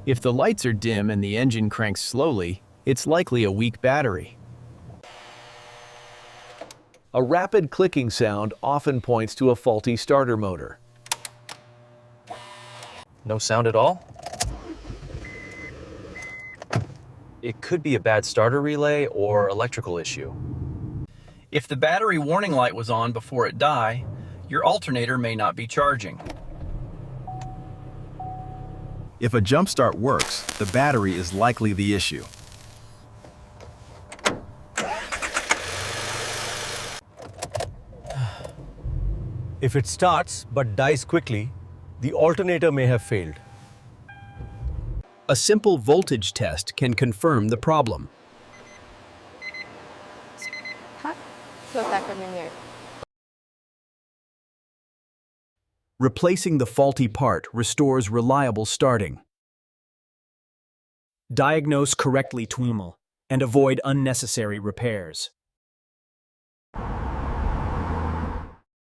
If the lights are dim and the engine cranks slowly, it's likely a weak battery. A rapid clicking sound often points to a faulty starter motor. No sound at all? It could be a bad starter relay or electrical issue. If the battery warning light was on before it died, your alternator may not be charging. If a jump start works, the battery is likely the issue. If it starts but dies quickly, the alternator may have failed. A simple voltage test can confirm the problem. Replacing the faulty part restores reliable starting. Diagnose correctly and avoid unnecessary repairs.